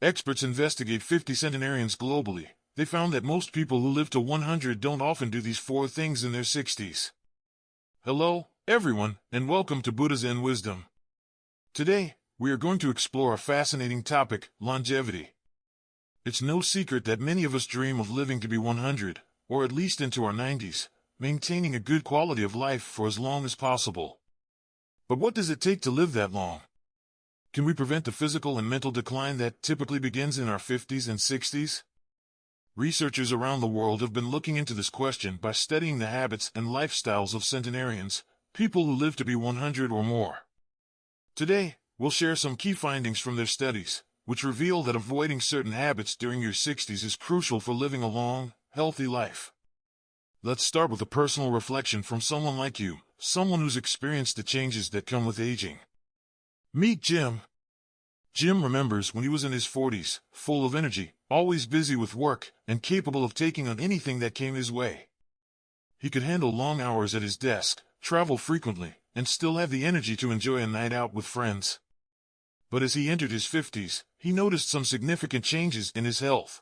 Experts investigate 50 centenarians globally. They found that most people who live to 100 don't often do these four things in their 60s. Hello, everyone, and welcome to Buddha Zen Wisdom. Today, we are going to explore a fascinating topic, longevity. It's no secret that many of us dream of living to be 100, or at least into our 90s, maintaining a good quality of life for as long as possible. But what does it take to live that long? Can we prevent the physical and mental decline that typically begins in our 50s and 60s? Researchers around the world have been looking into this question by studying the habits and lifestyles of centenarians, people who live to be 100 or more. Today, we'll share some key findings from their studies, which reveal that avoiding certain habits during your 60s is crucial for living a long, healthy life. Let's start with a personal reflection from someone like you, someone who's experienced the changes that come with aging. Meet Jim. Jim remembers when he was in his 40s, full of energy, always busy with work, and capable of taking on anything that came his way. He could handle long hours at his desk, travel frequently, and still have the energy to enjoy a night out with friends. But as he entered his 50s, he noticed some significant changes in his health.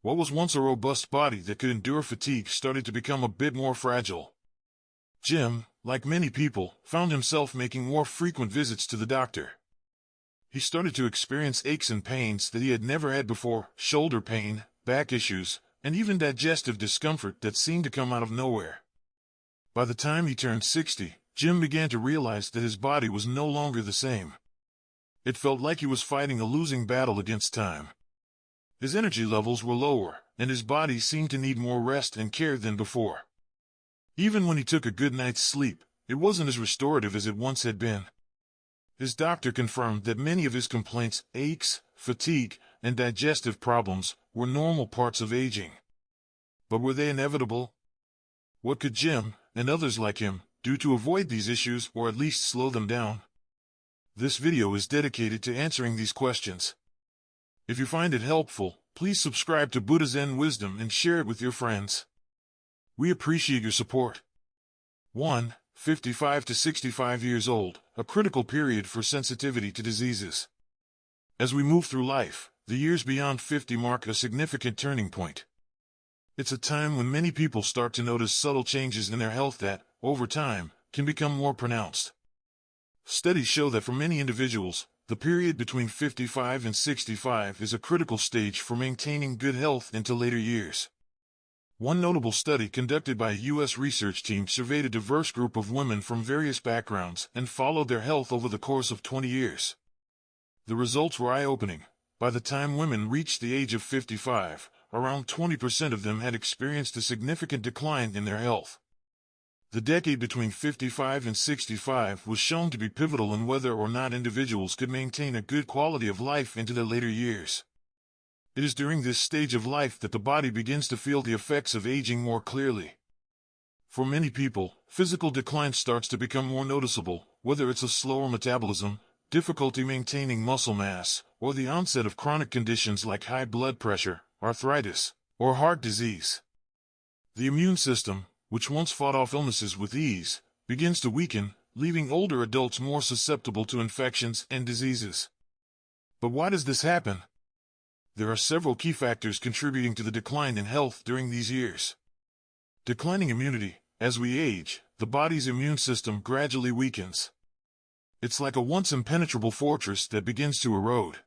What was once a robust body that could endure fatigue started to become a bit more fragile. Jim, like many people, found himself making more frequent visits to the doctor. He started to experience aches and pains that he had never had before, shoulder pain, back issues, and even digestive discomfort that seemed to come out of nowhere. By the time he turned 60, Jim began to realize that his body was no longer the same. It felt like he was fighting a losing battle against time. His energy levels were lower, and his body seemed to need more rest and care than before. Even when he took a good night's sleep, it wasn't as restorative as it once had been. His doctor confirmed that many of his complaints, aches, fatigue, and digestive problems, were normal parts of aging. But were they inevitable? What could Jim, and others like him, do to avoid these issues or at least slow them down? This video is dedicated to answering these questions. If you find it helpful, please subscribe to Buddha Zen Wisdom and share it with your friends. We appreciate your support. 1. 55 to 65 years old, a critical period for sensitivity to diseases. As we move through life, the years beyond 50 mark a significant turning point. It's a time when many people start to notice subtle changes in their health that, over time, can become more pronounced. Studies show that for many individuals, the period between 55 and 65 is a critical stage for maintaining good health into later years. One notable study conducted by a U.S. research team surveyed a diverse group of women from various backgrounds and followed their health over the course of 20 years. The results were eye-opening. By the time women reached the age of 55, around 20% of them had experienced a significant decline in their health. The decade between 55 and 65 was shown to be pivotal in whether or not individuals could maintain a good quality of life into their later years. It is during this stage of life that the body begins to feel the effects of aging more clearly. For many people, physical decline starts to become more noticeable, whether it's a slower metabolism, difficulty maintaining muscle mass, or the onset of chronic conditions like high blood pressure, arthritis, or heart disease. The immune system, which once fought off illnesses with ease, begins to weaken, leaving older adults more susceptible to infections and diseases. But why does this happen? There are several key factors contributing to the decline in health during these years. Declining immunity. As we age, the body's immune system gradually weakens. It's like a once impenetrable fortress that begins to erode.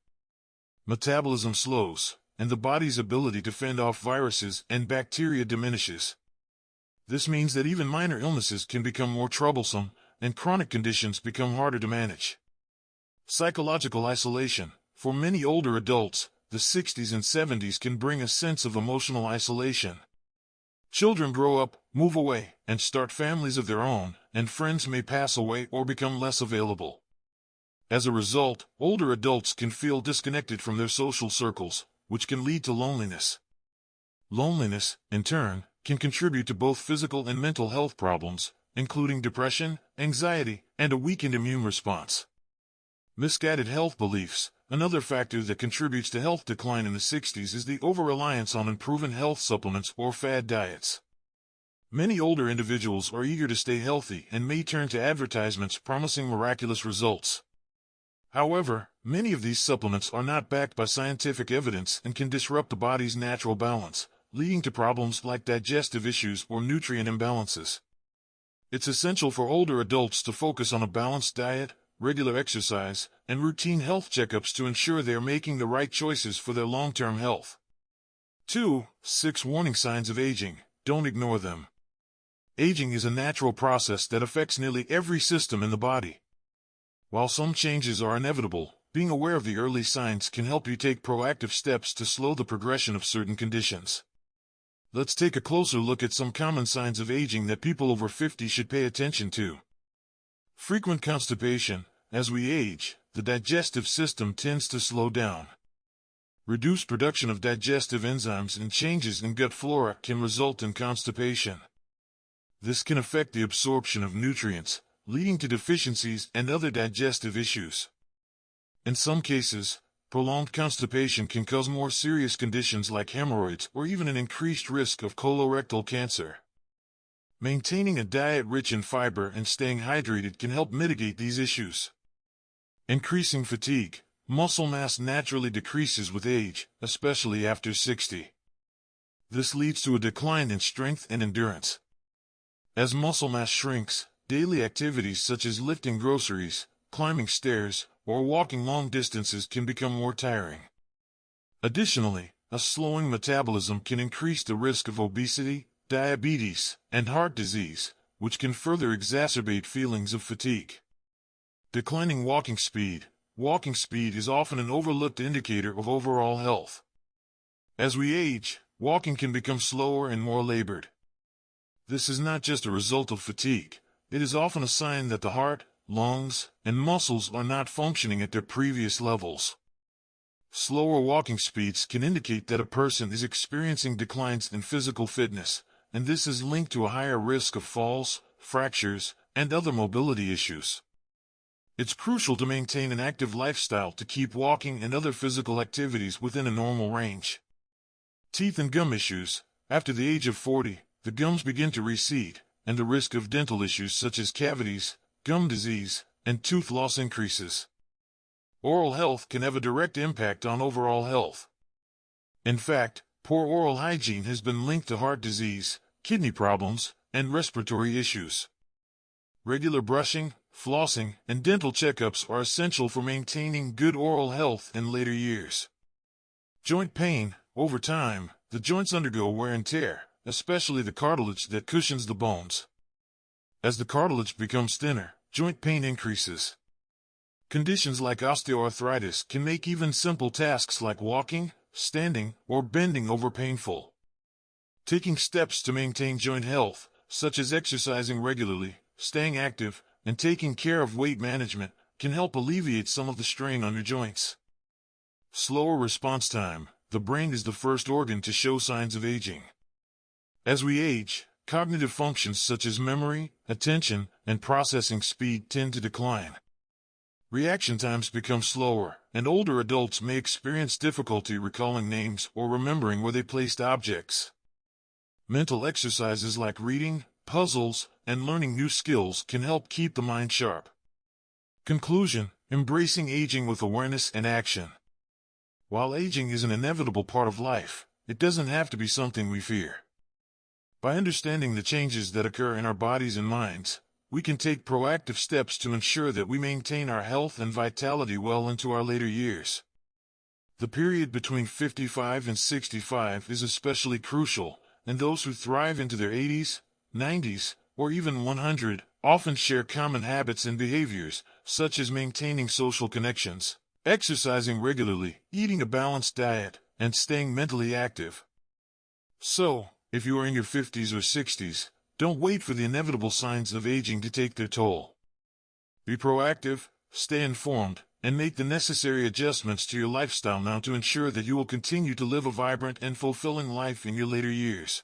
Metabolism slows, and the body's ability to fend off viruses and bacteria diminishes. This means that even minor illnesses can become more troublesome, and chronic conditions become harder to manage. Psychological isolation. For many older adults, the 60s and 70s can bring a sense of emotional isolation. Children grow up, move away, and start families of their own, and friends may pass away or become less available. As a result, older adults can feel disconnected from their social circles, which can lead to loneliness. Loneliness, in turn, can contribute to both physical and mental health problems, including depression, anxiety, and a weakened immune response. Misguided health beliefs. Another factor that contributes to health decline in the 60s is the over-reliance on unproven health supplements or fad diets. Many older individuals are eager to stay healthy and may turn to advertisements promising miraculous results. However, Many of these supplements are not backed by scientific evidence and can disrupt the body's natural balance, leading to problems like digestive issues or nutrient imbalances. It's essential for older adults to focus on a balanced diet, regular exercise, and routine health checkups to ensure they are making the right choices for their long-term health. 2. 6 warning signs of aging. Don't ignore them. Aging is a natural process that affects nearly every system in the body. While some changes are inevitable, being aware of the early signs can help you take proactive steps to slow the progression of certain conditions. Let's take a closer look at some common signs of aging that people over 50 should pay attention to. Frequent constipation. As we age, the digestive system tends to slow down. Reduced production of digestive enzymes and changes in gut flora can result in constipation. This can affect the absorption of nutrients, leading to deficiencies and other digestive issues. In some cases, prolonged constipation can cause more serious conditions like hemorrhoids or even an increased risk of colorectal cancer. Maintaining a diet rich in fiber and staying hydrated can help mitigate these issues. Increasing fatigue. Muscle mass naturally decreases with age, especially after 60. This leads to a decline in strength and endurance. As muscle mass shrinks, daily activities such as lifting groceries, climbing stairs, or walking long distances can become more tiring. Additionally, a slowing metabolism can increase the risk of obesity, diabetes, and heart disease, which can further exacerbate feelings of fatigue. Declining walking speed. Walking speed is often an overlooked indicator of overall health. As we age, walking can become slower and more labored. This is not just a result of fatigue, it is often a sign that the heart, lungs, and muscles are not functioning at their previous levels. Slower walking speeds can indicate that a person is experiencing declines in physical fitness, and this is linked to a higher risk of falls, fractures, and other mobility issues. It's crucial to maintain an active lifestyle to keep walking and other physical activities within a normal range. Teeth and gum issues. After the age of 40, the gums begin to recede, and the risk of dental issues such as cavities, gum disease, and tooth loss increases. Oral health can have a direct impact on overall health. In fact, poor oral hygiene has been linked to heart disease, kidney problems, and respiratory issues. Regular brushing, flossing, and dental checkups are essential for maintaining good oral health in later years. Joint pain. Over time, the joints undergo wear and tear, especially the cartilage that cushions the bones. As the cartilage becomes thinner, joint pain increases. Conditions like osteoarthritis can make even simple tasks like walking, standing, or bending over painful. Taking steps to maintain joint health, such as exercising regularly, staying active, and taking care of weight management, can help alleviate some of the strain on your joints. Slower response time. The brain is the first organ to show signs of aging. As we age, cognitive functions such as memory, attention, and processing speed tend to decline. Reaction times become slower, and older adults may experience difficulty recalling names or remembering where they placed objects. Mental exercises like reading, puzzles, and learning new skills can help keep the mind sharp. Conclusion: embracing aging with awareness and action. While aging is an inevitable part of life, it doesn't have to be something we fear. By understanding the changes that occur in our bodies and minds, we can take proactive steps to ensure that we maintain our health and vitality well into our later years. The period between 55 and 65 is especially crucial, and those who thrive into their 80s, 90s, or even 100 often share common habits and behaviors, such as maintaining social connections, exercising regularly, eating a balanced diet, and staying mentally active. So, if you are in your 50s or 60s, don't wait for the inevitable signs of aging to take their toll. Be proactive, stay informed, and make the necessary adjustments to your lifestyle now to ensure that you will continue to live a vibrant and fulfilling life in your later years.